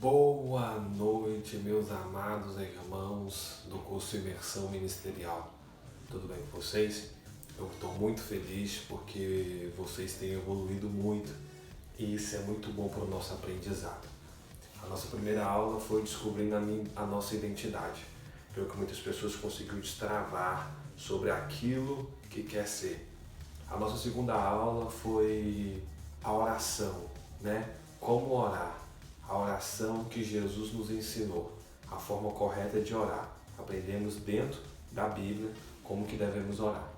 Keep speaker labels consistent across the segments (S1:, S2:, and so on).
S1: Boa noite, meus amados irmãos do curso Imersão Ministerial. Tudo bem com vocês? Eu estou muito feliz porque vocês têm evoluído muito e isso é muito bom para o nosso aprendizado. A nossa primeira aula foi descobrindo a nossa identidade. Creio que muitas pessoas conseguiram destravar sobre aquilo que quer ser. A nossa segunda aula foi a oração, né? Como orar. A oração que Jesus nos ensinou, a forma correta de orar. Aprendemos dentro da Bíblia como que devemos orar.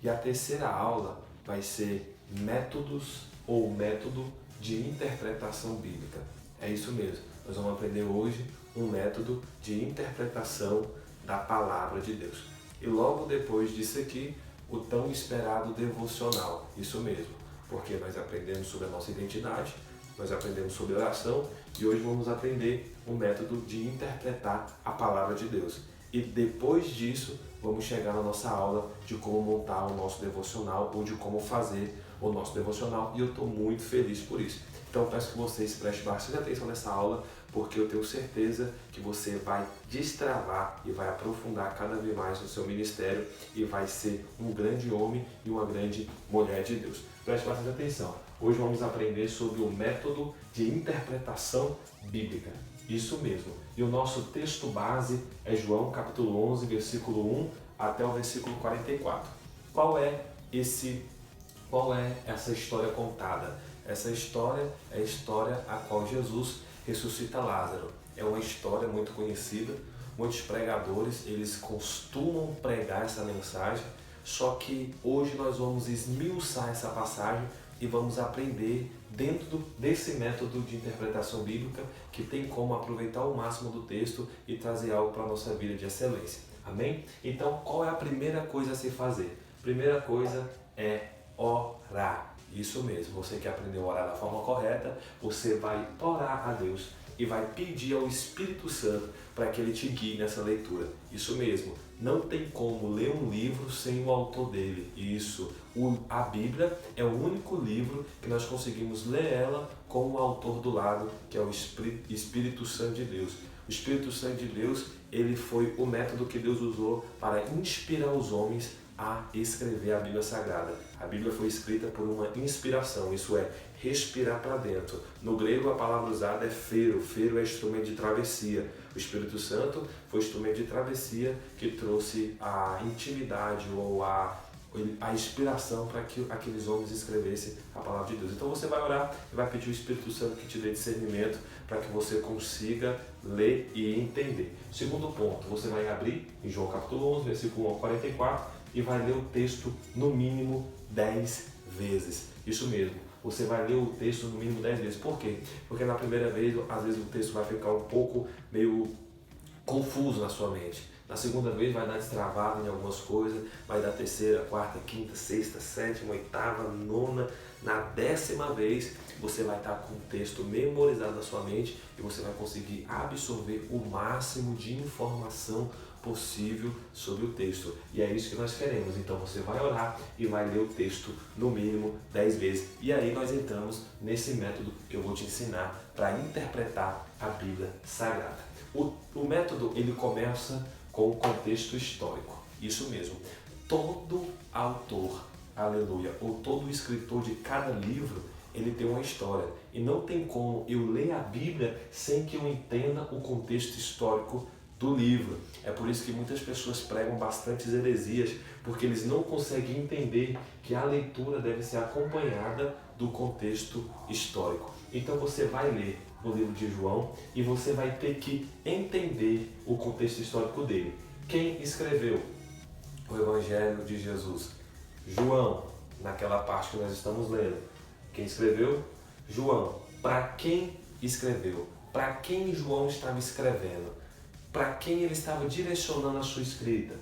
S1: E a terceira aula vai ser métodos ou método de interpretação bíblica. É isso mesmo, nós vamos aprender hoje um método de interpretação da Palavra de Deus. E logo depois disso aqui, o tão esperado devocional, isso mesmo, porque nós aprendemos sobre a nossa identidade, nós aprendemos sobre oração e hoje vamos aprender um método de interpretar a Palavra de Deus. E depois disso, vamos chegar na nossa aula de como montar o nosso devocional ou de como fazer o nosso devocional e eu estou muito feliz por isso. Então peço que vocês prestem bastante atenção nessa aula porque eu tenho certeza que você vai destravar e vai aprofundar cada vez mais no seu ministério e vai ser um grande homem e uma grande mulher de Deus. Preste bastante atenção. Hoje vamos aprender sobre o método de interpretação bíblica. Isso mesmo. E o nosso texto base é João capítulo 11, versículo 1 até o versículo 44. Qual é essa história contada? Essa história é a história a qual Jesus ressuscita Lázaro. É uma história muito conhecida. Muitos pregadores, eles costumam pregar essa mensagem, só que hoje nós vamos esmiuçar essa passagem e vamos aprender dentro desse método de interpretação bíblica que tem como aproveitar o máximo do texto e trazer algo para a nossa vida de excelência. Amém? Então, qual é a primeira coisa a se fazer? Primeira coisa é orar. Isso mesmo, você que aprendeu a orar da forma correta, você vai orar a Deus e vai pedir ao Espírito Santo para que Ele te guie nessa leitura. Isso mesmo, não tem como ler um livro sem o autor dele. Isso, a Bíblia é o único livro que nós conseguimos ler ela com o autor do lado, que é o Espírito Santo de Deus. O Espírito Santo de Deus, ele foi o método que Deus usou para inspirar os homens a escrever a Bíblia Sagrada. A Bíblia foi escrita por uma inspiração, isso é, respirar para dentro. No grego a palavra usada é fero, fero é instrumento de travessia. O Espírito Santo foi instrumento de travessia que trouxe a intimidade ou a inspiração para que aqueles homens escrevessem a palavra de Deus. Então você vai orar e vai pedir ao Espírito Santo que te dê discernimento para que você consiga ler e entender. Segundo ponto, você vai abrir em João capítulo 11, versículo 1 ao 44 e vai ler o texto no mínimo 10 vezes. Isso mesmo, você vai ler o texto no mínimo 10 vezes. Por quê? Porque na primeira vez, às vezes o texto vai ficar um pouco meio confuso na sua mente. Na segunda vez vai dar destravado em algumas coisas, vai dar terceira, quarta, quinta, sexta, sétima, oitava, nona. Na 10ª vez você vai estar com o texto memorizado na sua mente e você vai conseguir absorver o máximo de informação possível sobre o texto. E é isso que nós queremos. Então você vai orar e vai ler o texto no mínimo 10 vezes. E aí nós entramos nesse método que eu vou te ensinar para interpretar a Bíblia Sagrada. O método ele começa com o contexto histórico. Isso mesmo. Todo autor, aleluia, ou todo escritor de cada livro, ele tem uma história. E não tem como eu ler a Bíblia sem que eu entenda o contexto histórico do livro. É por isso que muitas pessoas pregam bastantes heresias, porque eles não conseguem entender que a leitura deve ser acompanhada do contexto histórico. Então você vai ler no livro de João e você vai ter que entender o contexto histórico dele. Quem escreveu o Evangelho de Jesus? João, naquela parte que nós estamos lendo. Quem escreveu? João. Para quem escreveu? Para quem João estava escrevendo? Para quem ele estava direcionando a sua escrita?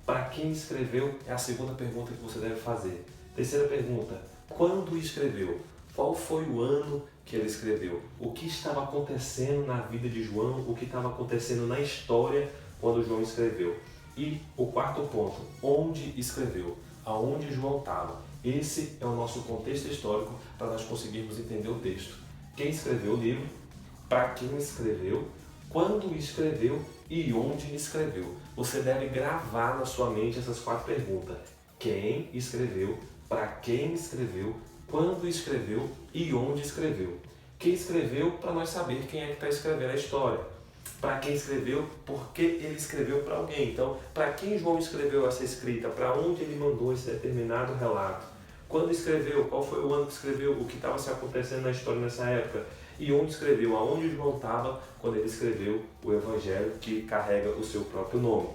S1: Para quem escreveu é a segunda pergunta que você deve fazer. Terceira pergunta, quando escreveu? Qual foi o ano que ele escreveu? O que estava acontecendo na vida de João? O que estava acontecendo na história quando João escreveu? E o quarto ponto, onde escreveu? Aonde João estava? Esse é o nosso contexto histórico para nós conseguirmos entender o texto. Quem escreveu o livro? para quem escreveu, quando escreveu e onde escreveu. Você deve gravar na sua mente essas 4 perguntas. Quem escreveu, para quem escreveu, quando escreveu e onde escreveu. Quem escreveu, para nós saber quem é que está escrevendo a história. Para quem escreveu, porque ele escreveu para alguém. Então, para quem João escreveu essa escrita, para onde ele mandou esse determinado relato. Quando escreveu, qual foi o ano que escreveu, o que estava se acontecendo na história nessa época. E onde escreveu, aonde João estava quando ele escreveu o Evangelho que carrega o seu próprio nome.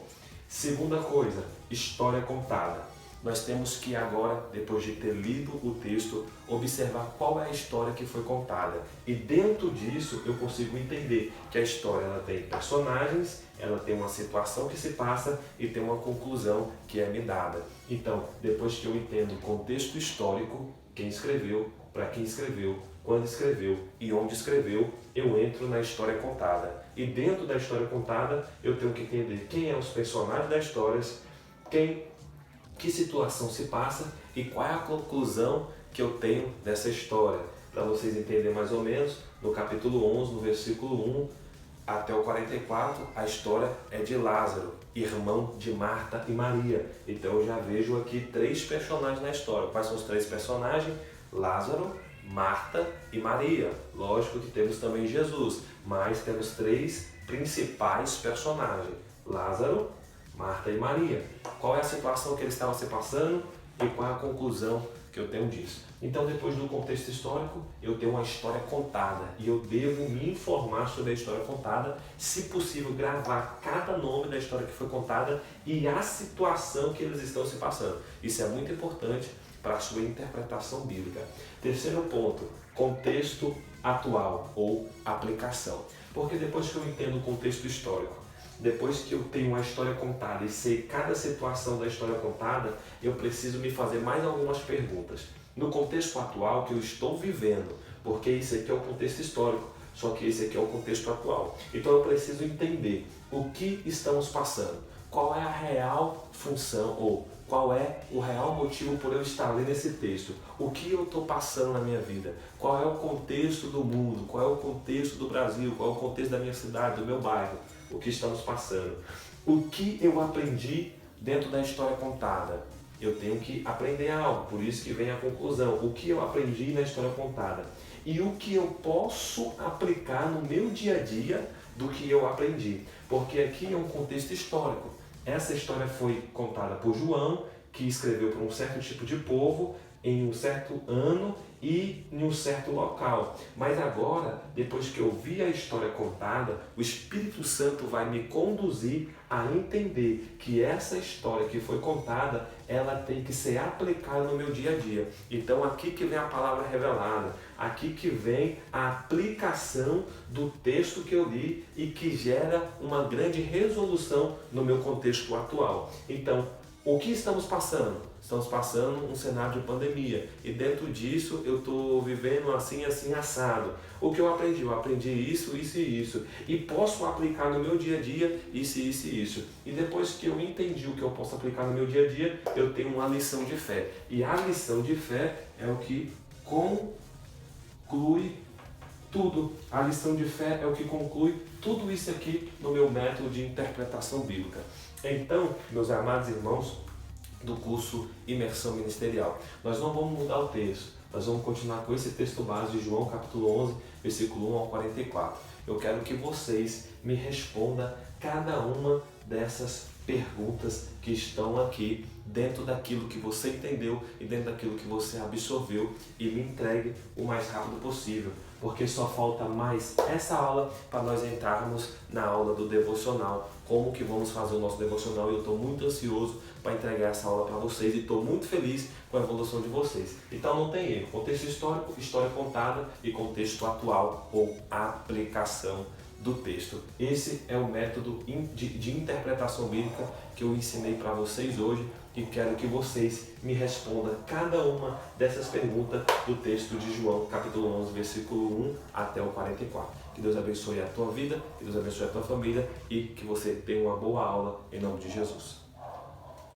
S1: Segunda coisa, história contada. Nós temos que agora, depois de ter lido o texto, observar qual é a história que foi contada. E dentro disso eu consigo entender que a história ela tem personagens, ela tem uma situação que se passa e tem uma conclusão que é me dada. Então, depois que eu entendo o contexto histórico, quem escreveu, para quem escreveu, quando escreveu e onde escreveu, eu entro na história contada. E dentro da história contada, eu tenho que entender quem são os personagens das histórias, que situação se passa e qual é a conclusão que eu tenho dessa história. Para vocês entenderem mais ou menos, no capítulo 11, no versículo 1 até o 44, a história é de Lázaro, irmão de Marta e Maria. Então eu já vejo aqui 3 personagens na história. Quais são os 3 personagens? Lázaro, Marta e Maria. Lógico que temos também Jesus, mas temos 3 principais personagens: Lázaro, Marta e Maria. Qual é a situação que eles estavam se passando e qual é a conclusão que eu tenho disso? Então, depois do contexto histórico, eu tenho uma história contada e eu devo me informar sobre a história contada, se possível gravar cada nome da história que foi contada e a situação que eles estão se passando. Isso é muito importante para a sua interpretação bíblica. Terceiro ponto, contexto atual ou aplicação. Porque depois que eu entendo o contexto histórico, depois que eu tenho uma história contada e sei cada situação da história contada, eu preciso me fazer mais algumas perguntas. No contexto atual que eu estou vivendo, porque esse aqui é o contexto histórico, só que esse aqui é o contexto atual. Então eu preciso entender o que estamos passando, qual é a real função ou qual é o real motivo por eu estar lendo esse texto, o que eu estou passando na minha vida, qual é o contexto do mundo, qual é o contexto do Brasil, qual é o contexto da minha cidade, do meu bairro, o que estamos passando. O que eu aprendi dentro da história contada? Eu tenho que aprender algo, por isso que vem a conclusão. O que eu aprendi na história contada? E o que eu posso aplicar no meu dia a dia do que eu aprendi? Porque aqui é um contexto histórico. Essa história foi contada por João, que escreveu para um certo tipo de povo, em um certo ano e em um certo local. Mas agora, depois que eu vi a história contada, o Espírito Santo vai me conduzir a entender que essa história que foi contada, ela tem que ser aplicada no meu dia a dia. Então aqui que vem a palavra revelada, aqui que vem a aplicação do texto que eu li e que gera uma grande resolução no meu contexto atual. Então, o que estamos passando? Estamos passando um cenário de pandemia e dentro disso eu estou vivendo assim, assado. O que eu aprendi? Eu aprendi isso e isso e posso aplicar no meu dia a dia isso e isso. E depois que eu entendi o que eu posso aplicar no meu dia a dia, eu tenho uma lição de fé. E a lição de fé é o que conclui tudo. A lição de fé é o que conclui tudo isso aqui no meu método de interpretação bíblica. Então, meus amados irmãos do curso Imersão Ministerial, nós não vamos mudar o texto, nós vamos continuar com esse texto base de João capítulo 11, versículo 1 ao 44. Eu quero que vocês me respondam cada uma dessas perguntas que estão aqui dentro daquilo que você entendeu e dentro daquilo que você absorveu e me entregue o mais rápido possível, porque só falta mais essa aula para nós entrarmos na aula do devocional, como que vamos fazer o nosso devocional, e eu estou muito ansioso para entregar essa aula para vocês e estou muito feliz com a evolução de vocês. Então não tem erro, contexto histórico, história contada e contexto atual ou aplicação do texto. Esse é o método de interpretação bíblica que eu ensinei para vocês hoje e quero que vocês me respondam cada uma dessas perguntas do texto de João, capítulo 11, versículo 1 até o 44. Que Deus abençoe a tua vida, que Deus abençoe a tua família e que você tenha uma boa aula em nome de Jesus.